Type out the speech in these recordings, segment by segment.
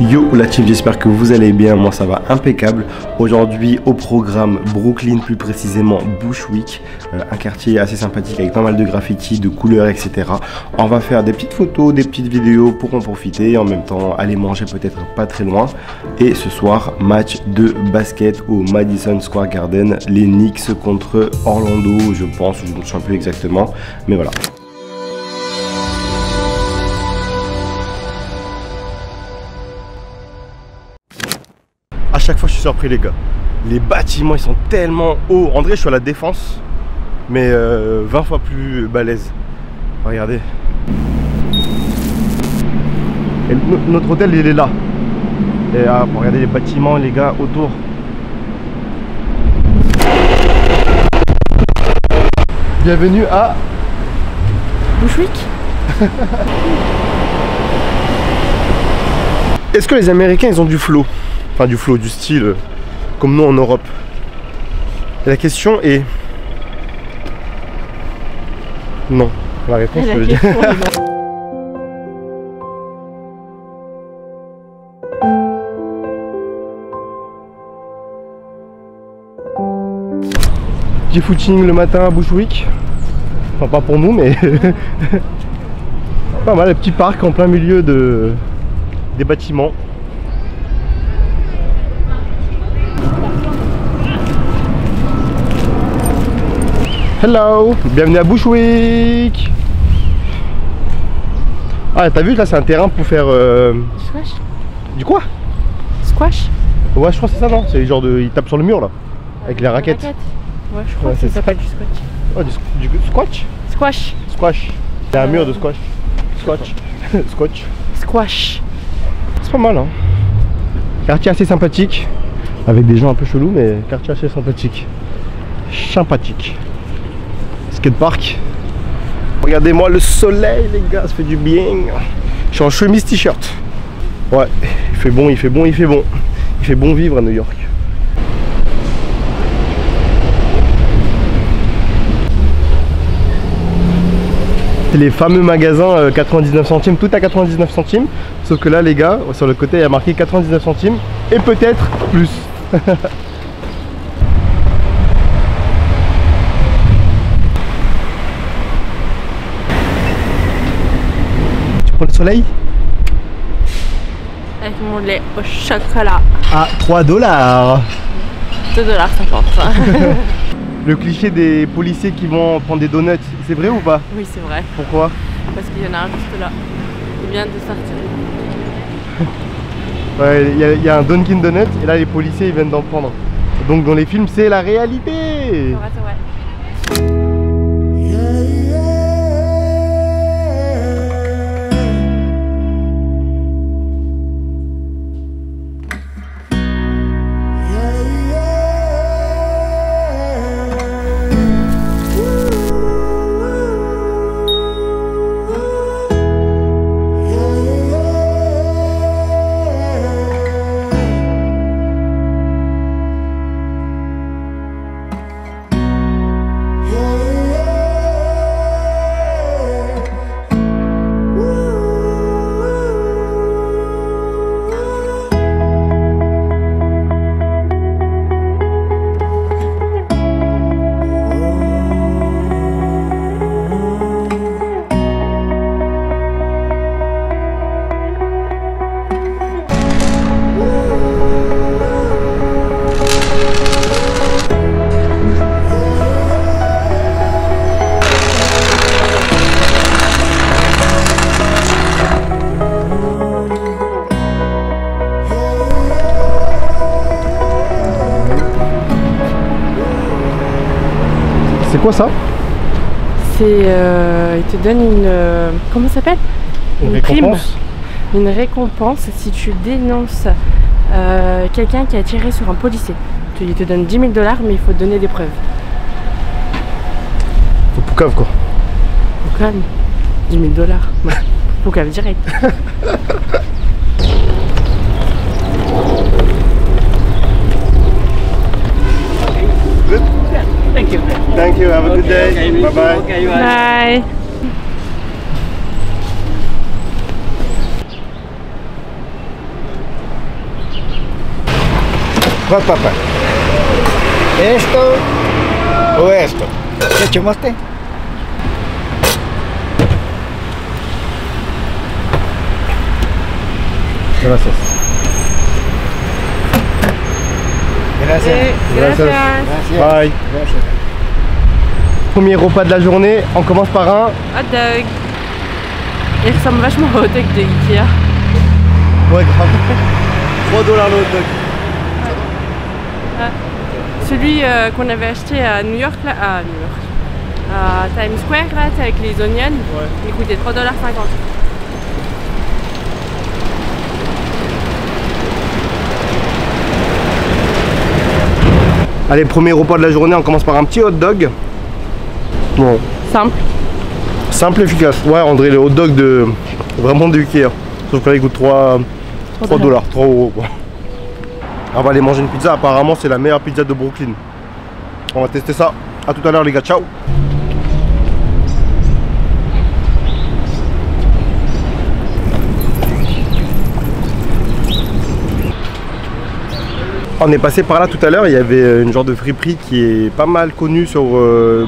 Yo la team, j'espère que vous allez bien, moi ça va impeccable. Aujourd'hui au programme Brooklyn, plus précisément Bushwick, un quartier assez sympathique avec pas mal de graffitis, de couleurs, etc. On va faire des petites photos, des petites vidéos pour en profiter et en même temps aller manger peut-être pas très loin. Et ce soir, match de basket au Madison Square Garden, les Knicks contre Orlando, je pense, je ne me souviens plus exactement, mais voilà. À chaque fois je suis surpris les gars. Les bâtiments ils sont tellement hauts. En vrai je suis à la Défense, mais 20 fois plus balèze. Regardez. Et notre hôtel il est là. Et regardez les bâtiments les gars autour. Bienvenue à Bushwick. Est-ce que les Américains ils ont du flow? Enfin du flow, du style, comme nous en Europe. Et la question est... Non. La réponse, je veux dire. Petit footing le matin à Bushwick. Enfin pas pour nous mais... Pas mal, le petit parc en plein milieu des bâtiments. Hello, bienvenue à Bushwick. Ah t'as vu là c'est un terrain pour faire Squash. Du quoi? Squash. Ouais je crois que c'est ça non? C'est genre de... il tape sur le mur là. Avec les raquettes. Ouais je crois que ça s'appelle du squash. Oh du squash? Squash. Squash. Il y a un mur de squash. Squash. Squash. Squash. C'est pas mal hein. Quartier assez sympathique. Avec des gens un peu chelous mais quartier assez sympathique. Sympathique. Skatepark. Regardez-moi le soleil les gars, ça fait du bien. Je suis en chemise t-shirt. Ouais, il fait bon, il fait bon, il fait bon. Il fait bon vivre à New York. C'est les fameux magasins 99 centimes, tout à 99 centimes. Sauf que là les gars, sur le côté il y a marqué 99 centimes et peut-être plus. Le soleil avec mon lait au chocolat à 3 $. 2,50 $. Le cliché des policiers qui vont prendre des donuts, c'est vrai ou pas? Oui c'est vrai. Pourquoi? Parce qu'il y en a un juste là. Il vient de sortir. Ouais, il y a un Dunkin Donut et là les policiers ils viennent d'en prendre. Donc dans les films c'est la réalité. C'est vrai, c'est vrai. C'est quoi ça? C'est il te donne une comment ça s'appelle? Une récompense. Une récompense si tu dénonces quelqu'un qui a tiré sur un policier. Il te donne 10 000 $, mais il faut donner des preuves. Faut poucave quoi. Poucave 10 000 $. Ouais. Poucave direct. Thank you. Thank you. Have a good day. Okay, Bye bye. Okay, Bye. Вот, папа. Esto o esto. ¿Qué chumaste? Gracias. Gracias. Gracias. Bye. Gracias. Premier repas de la journée, on commence par un... Hot dog. Il ressemble vachement au hot dog de Ikea. Ouais, grave. 3 $ le hot dog. Celui qu'on avait acheté à New York, là, à New York, à Times Square, là, avec les onions, il coûtait 3,50 $. Allez, premier repas de la journée, on commence par un petit hot dog. Bon, Simple. simple, efficace. Ouais, on dirait les hot dogs de vraiment de Ikea. Sauf que là, il coûte 3 $, 3 € quoi. On va aller manger une pizza. Apparemment, c'est la meilleure pizza de Brooklyn. On va tester ça. À tout à l'heure, les gars. Ciao. On est passé par là tout à l'heure, il y avait une genre de friperie qui est pas mal connue sur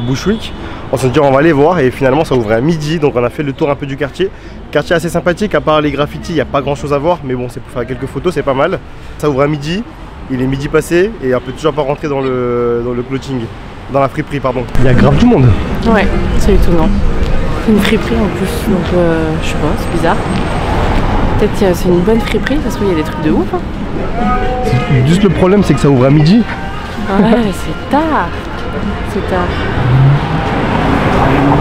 Bushwick. On s'est dit on va aller voir et finalement ça ouvrait à midi, donc on a fait le tour un peu du quartier. Quartier assez sympathique, à part les graffitis, il n'y a pas grand chose à voir, mais bon c'est pour faire quelques photos, c'est pas mal. Ça ouvre à midi, il est midi passé et on peut toujours pas rentrer dans le clothing, dans la friperie pardon. Il y a grave du monde. Ouais, c'est étonnant. C'est une friperie en plus, donc je sais pas, c'est bizarre. Peut-être que c'est une bonne friperie parce qu'il y a des trucs de ouf. Hein. Juste le problème c'est que ça ouvre à midi. Ouais, c'est tard. C'est tard.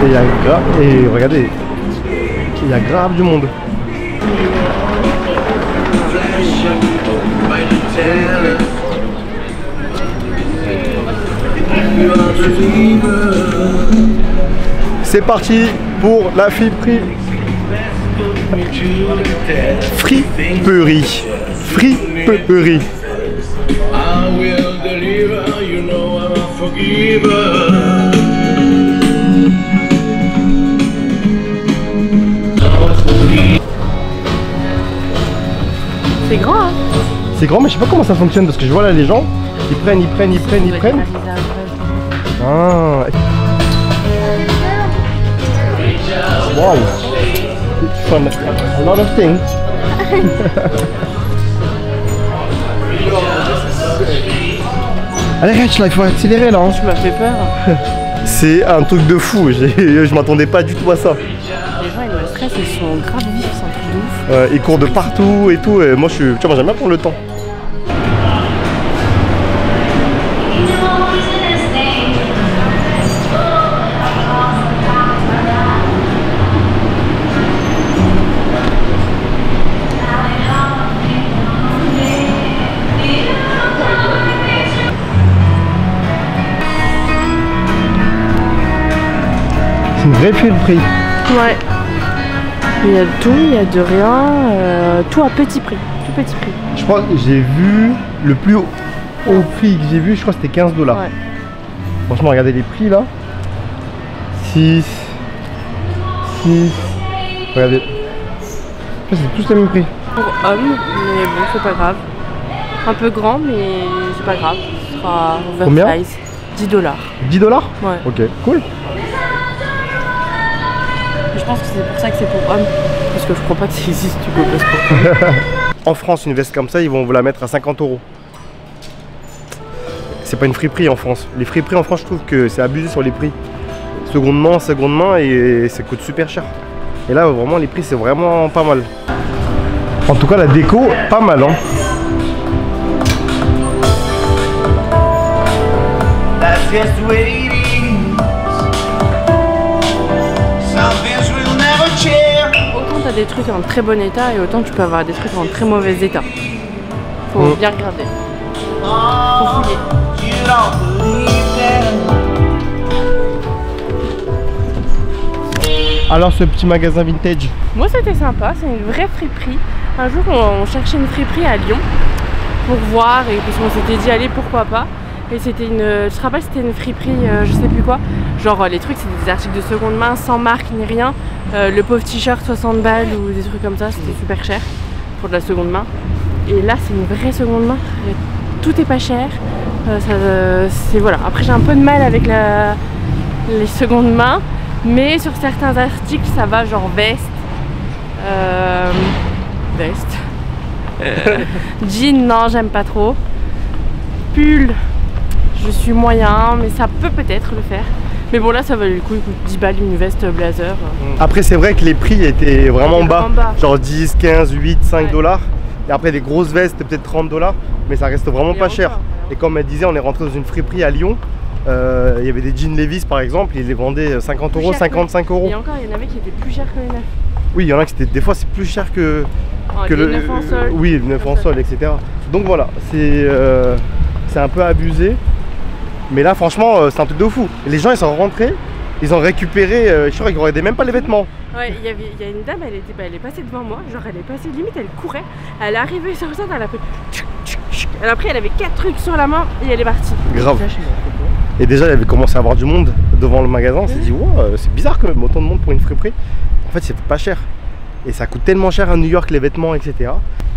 Et il y a grave, et regardez, il y a grave du monde. C'est parti pour la friperie. Friperie. Friperie. C'est grand, hein? C'est grand, mais je sais pas comment ça fonctionne parce que je vois là les gens, ils prennent. Ah. Wow. It's fun. A lot of things. Allez, Rach, là, il faut accélérer là. Hein. Tu m'as fait peur. C'est un truc de fou, je m'attendais pas du tout à ça. Les gens ils me stressent, ils sont grave vifs, c'est un truc de ouf. Ils courent de partout et tout, et moi j'aime bien prendre le temps. C'est une vraie friperie. Ouais. Il y a de tout, il y a de rien, tout à petit prix, tout petit prix. Je crois que j'ai vu le plus haut prix que j'ai vu, je crois que c'était 15 $. Ouais. Franchement, regardez les prix là. 6. Regardez. C'est tous le même prix. Pour homme, mais bon, c'est pas grave. Un peu grand, mais c'est pas grave. Ce sera oversize. 10 $. 10 $? Ouais. Ok, cool. Je pense que c'est pour ça que c'est pour hommes. Parce que je crois pas que ça existe du coup. Parce que... En France, une veste comme ça, ils vont vous la mettre à 50 €. C'est pas une friperie en France. Les friperies en France, je trouve que c'est abusé sur les prix. Seconde main, et ça coûte super cher. Et là, vraiment, les prix, c'est vraiment pas mal. En tout cas, la déco, pas mal, hein. Autant t'as des trucs en très bon état et autant tu peux avoir des trucs en très mauvais état. Faut bien regarder. Faut fouiller. Alors ce petit magasin vintage? Moi c'était sympa, c'est une vraie friperie. Un jour on cherchait une friperie à Lyon pour voir et parce qu'on s'était dit allez pourquoi pas. Et c'était une, je te rappelle c'était une friperie je sais plus quoi. Genre les trucs c'était des articles de seconde main sans marque ni rien. Le pauvre t-shirt 60 balles ou des trucs comme ça, c'était super cher pour de la seconde main. Et là c'est une vraie seconde main. tout est pas cher. Voilà. Après j'ai un peu de mal avec les secondes mains, mais sur certains articles ça va, genre veste, jean non j'aime pas trop, pull je suis moyen, mais ça peut peut-être le faire. Mais bon là ça valait le coup, il coûte 10 balles une veste blazer. Après c'est vrai que les prix étaient vraiment bas, genre 10, 15, 8, 5 dollars. Et après des grosses vestes peut-être 30 $, mais ça reste vraiment pas cher. Et comme elle disait, on est rentré dans une friperie à Lyon. Il y avait des jeans Levi's par exemple, ils les vendaient 50 €, 55 €. Et encore il y en avait qui étaient plus chers que les neufs. Oui, il y en a qui étaient, des fois c'est plus cher que le neuf en sol. Oui, le neuf en sol, etc. Donc voilà, c'est un peu abusé. Mais là franchement c'est un truc de fou. Et les gens ils sont rentrés, ils ont récupéré, je crois qu'ils regardaient même pas les vêtements. Ouais, il y a une dame, elle est passée devant moi, genre elle est passée limite, elle courait, elle est arrivée sur le centre, elle a fait après elle avait 4 trucs sur la main et elle est partie. Grave. Et déjà il avait commencé à avoir du monde devant le magasin, on s'est dit wow, c'est bizarre quand même, autant de monde pour une friperie. En fait c'est pas cher. Et ça coûte tellement cher à New York les vêtements, etc.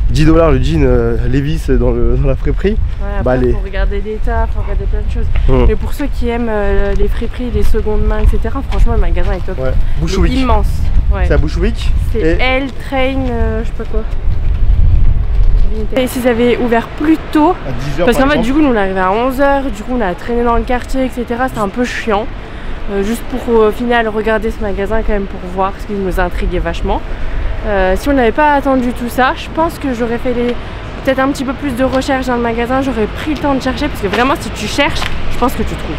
10 $ le jean Levi's dans la friperie. Ouais, après, faut regarder l'état, faut regarder plein de choses. Mais pour ceux qui aiment les friperies, les secondes mains, etc., franchement le magasin est top. Ouais. Bushwick. Il est immense. Ouais. C'est à Bushwick. C'est L Train, je sais pas quoi. Et s'ils avaient ouvert plus tôt, à 10 h parce qu'en fait du coup nous on est arrivé à 11 h, du coup on a traîné dans le quartier, etc. C'était un peu chiant. Juste pour au final regarder ce magasin quand même pour voir, parce qu'il nous intriguait vachement. Si on n'avait pas attendu tout ça, je pense que j'aurais fait peut-être un petit peu plus de recherche dans le magasin, j'aurais pris le temps de chercher, parce que vraiment si tu cherches, je pense que tu trouves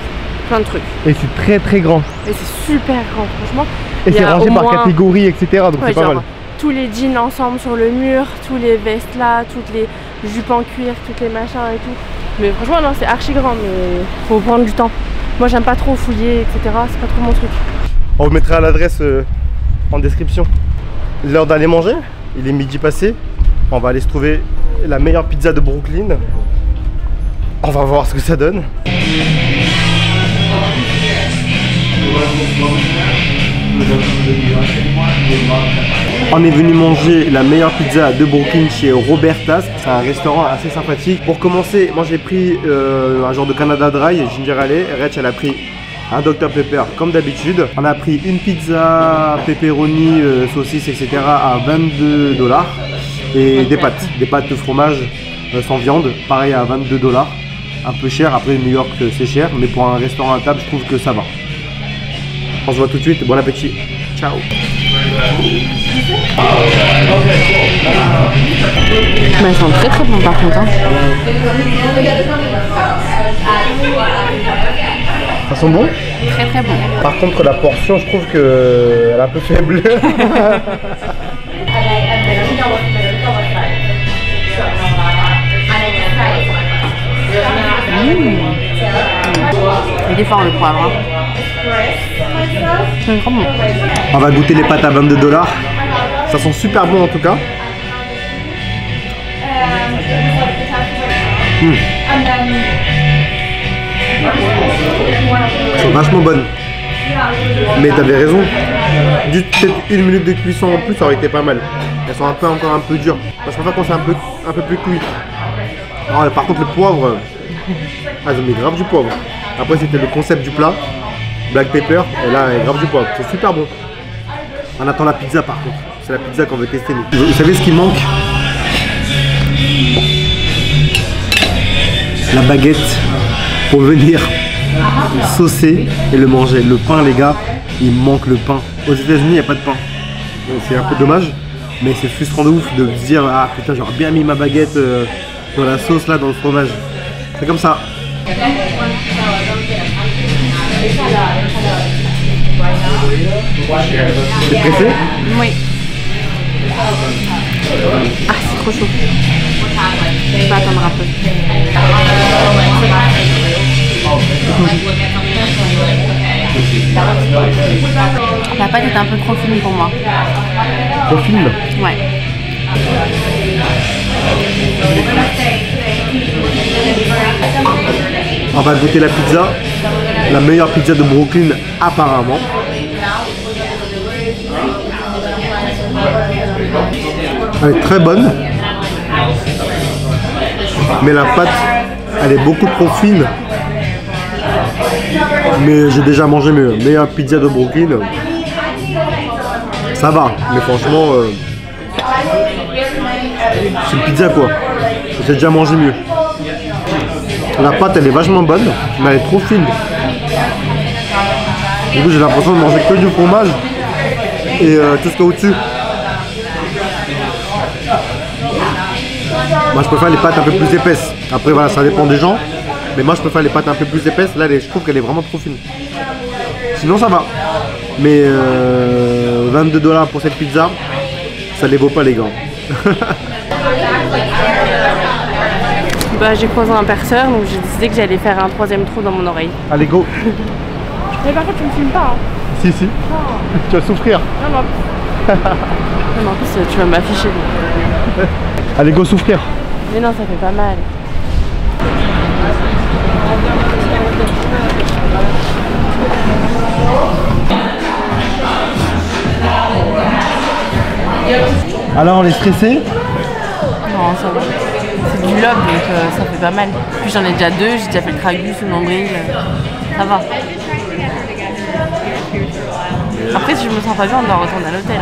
plein de trucs. Et c'est très très grand. Et c'est super grand franchement. Et c'est rangé par catégorie, etc. Donc c'est pas mal. Tous les jeans ensemble sur le mur, tous les vestes là, toutes les jupes en cuir, toutes les machins et tout. Mais franchement non, c'est archi grand, mais faut prendre du temps. Moi j'aime pas trop fouiller, etc. C'est pas trop mon truc. On vous mettra l'adresse en description. L'heure d'aller manger, il est midi passé. On va aller se trouver la meilleure pizza de Brooklyn. On va voir ce que ça donne. On est venu manger la meilleure pizza de Brooklyn chez Roberta's. C'est un restaurant assez sympathique. Pour commencer, moi j'ai pris un genre de Canada Dry, ginger ale. Rach elle a pris un Dr Pepper comme d'habitude. On a pris une pizza pepperoni, saucisse, etc. à 22 $. Et des pâtes de fromage sans viande, pareil à 22 $. Un peu cher, après New York c'est cher, mais pour un restaurant à table je trouve que ça va. On se voit tout de suite, bon appétit. Ciao. Bah, ils sont très très bons par contre. Hein. Ça sent bon? Très très bon. Par contre la portion je trouve qu'elle est un peu faible. Il est fort le poivre. Hein. C'est bon. On va goûter les pâtes à 22 $. Ça sent super bon en tout cas. Elles sont vachement bonnes. Mais t'avais raison. Peut-être 1 minute de cuisson en plus, ça aurait été pas mal. Elles sont encore un peu dures. Moi, je préfère quand c'est un peu plus cuit. Alors, par contre le poivre, ils ont mis grave du poivre. Après c'était le concept du plat, black pepper, et là grave du poivre. C'est super bon. On attend la pizza par contre. C'est la pizza qu'on veut tester nous. Vous savez ce qui manque? La baguette pour venir saucer et le manger. Le pain les gars, il manque le pain. Aux États-Unis il n'y a pas de pain. C'est un peu dommage, mais c'est frustrant de ouf de se dire ah putain j'aurais bien mis ma baguette dans la sauce là, dans le fromage. C'est comme ça. T'es pressé? Oui. Ah c'est trop chaud. Je vais attendre un peu. La pâte est un peu trop fine pour moi. Trop fine? Ouais. On va goûter la pizza, la meilleure pizza de Brooklyn apparemment. Elle est très bonne, mais la pâte Elle est beaucoup trop fine. Mais j'ai déjà mangé mieux. Meilleure pizza de Brooklyn. Ça va, mais franchement, c'est une pizza quoi. J'ai déjà mangé mieux. La pâte elle est vachement bonne, mais elle est trop fine. Du coup j'ai l'impression de manger que du fromage et tout ce qu'il y a au-dessus. Moi je préfère les pâtes un peu plus épaisses. Après voilà, ça dépend des gens. Mais moi je préfère les pâtes un peu plus épaisses. Là je trouve qu'elle est vraiment trop fine. Sinon ça va. Mais 22$ pour cette pizza, ça les vaut pas les gars. Bah j'ai croisé un perceur donc j'ai décidé que j'allais faire un 3e trou dans mon oreille. Allez go. Mais par contre tu me filmes pas hein. Si si. Oh. Tu vas souffrir. Non mais en plus tu vas m'afficher. Allez go souffrir. Mais non ça fait pas mal. Alors on est stressé? Non ça va. C'est du lobe donc ça fait pas mal. Puis j'en ai déjà 2, j'ai déjà fait le tragus, le nombril. Ça va. Après si je me sens pas bien on doit retourner à l'hôtel.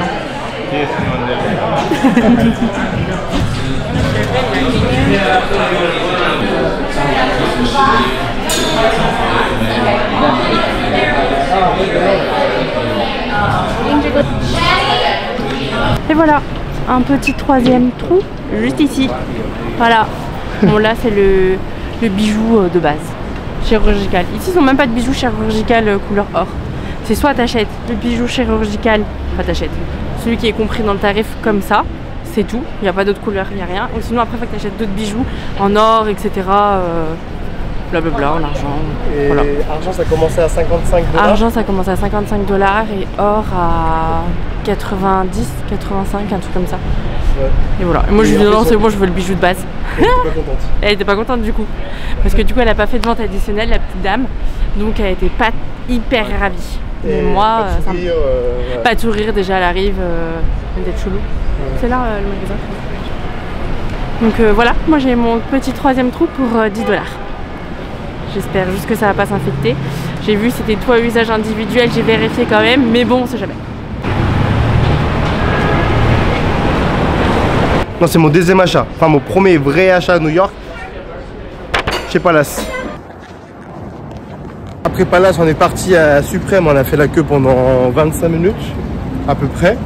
Et voilà, un petit 3e trou juste ici. Voilà. Bon là c'est le bijou de base, chirurgical. Ici ils n'ont même pas de bijou chirurgical couleur or. C'est soit t'achètes le bijou chirurgical, enfin t'achètes celui qui est compris dans le tarif comme ça, c'est tout. Il n'y a pas d'autre couleur, il n'y a rien. Ou sinon après il faut que t'achètes d'autres bijoux en or, etc. Blablabla, en argent. Et voilà. argent ça commençait à 55$. Argent ça commence à 55$ et or à 90, 85, un truc comme ça. Ouais. Et voilà. Et moi je lui dis non c'est bon, je veux le bijou de base. Elle était pas contente. Elle était pas contente du coup. Parce que du coup elle a pas fait de vente additionnelle la petite dame. Donc elle était pas hyper ravie. Mais moi, pas de sourire déjà, elle arrive, d'être chelou. Ouais. C'est là le magasin. Donc voilà, moi j'ai mon petit 3e trou pour 10$. J'espère juste que ça va pas s'infecter. J'ai vu c'était tout à usage individuel, j'ai vérifié quand même, mais bon, on sait jamais. Non, c'est mon 2e achat, enfin mon premier vrai achat à New York. Chez Palace. Après Palace, on est parti à Suprême, on a fait la queue pendant 25 minutes à peu près.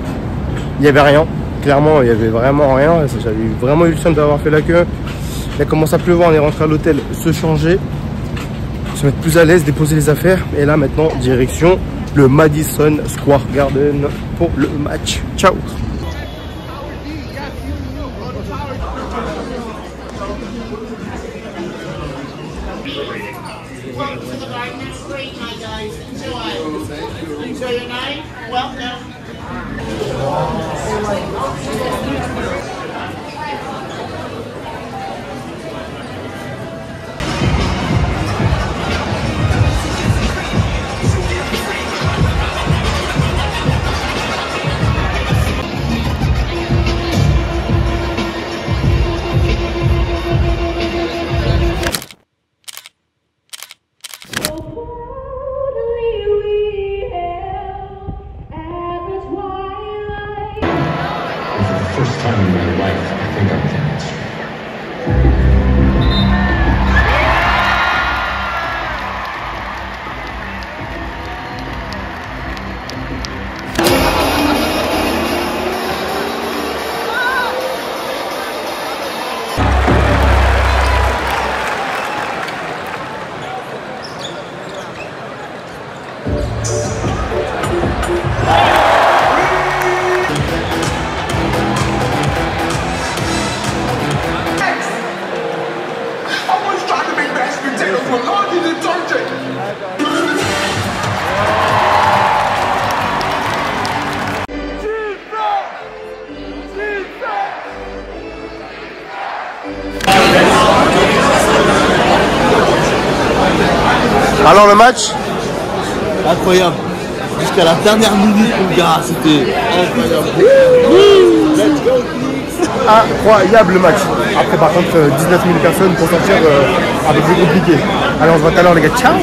Il n'y avait rien, clairement il n'y avait vraiment rien. J'avais vraiment eu le seum d'avoir fait la queue. Il a commencé à pleuvoir, on est rentré à l'hôtel se changer, se mettre plus à l'aise, déposer les affaires. Et là maintenant, direction le Madison Square Garden pour le match. Ciao. First time in my life, I think I'm dead. Alors le match? Incroyable. Jusqu'à la dernière minute, mon gars, c'était incroyable. Let's go, Knicks. incroyable match. Après par contre 19 000 personnes pour sortir un peu plus compliqué. Allez, on se voit tout à l'heure les gars, ciao.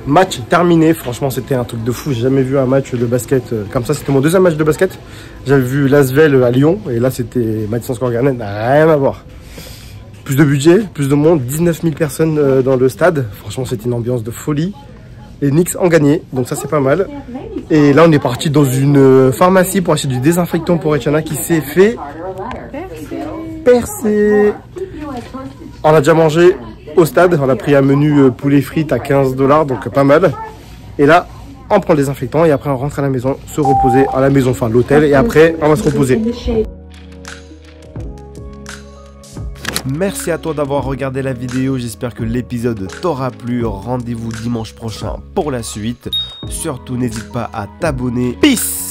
Match terminé, franchement c'était un truc de fou, j'ai jamais vu un match de basket comme ça, c'était mon deuxième match de basket. J'avais vu l'Asvel à Lyon et là c'était Madison Square Garden, rien à voir. Plus de budget, plus de monde, 19 000 personnes dans le stade, franchement c'était une ambiance de folie. Les Knicks ont gagné, donc ça c'est pas mal. Et là on est parti dans une pharmacie pour acheter du désinfectant pour Etiana qui s'est fait percer. On a déjà mangé au stade, on a pris un menu poulet frites à 15 $, donc pas mal. Et là, on prend le désinfectant et après on rentre à la maison, se reposer à la maison, enfin l'hôtel, et après on va se reposer. Merci à toi d'avoir regardé la vidéo, j'espère que l'épisode t'aura plu. Rendez-vous dimanche prochain pour la suite. Surtout n'hésite pas à t'abonner. Peace!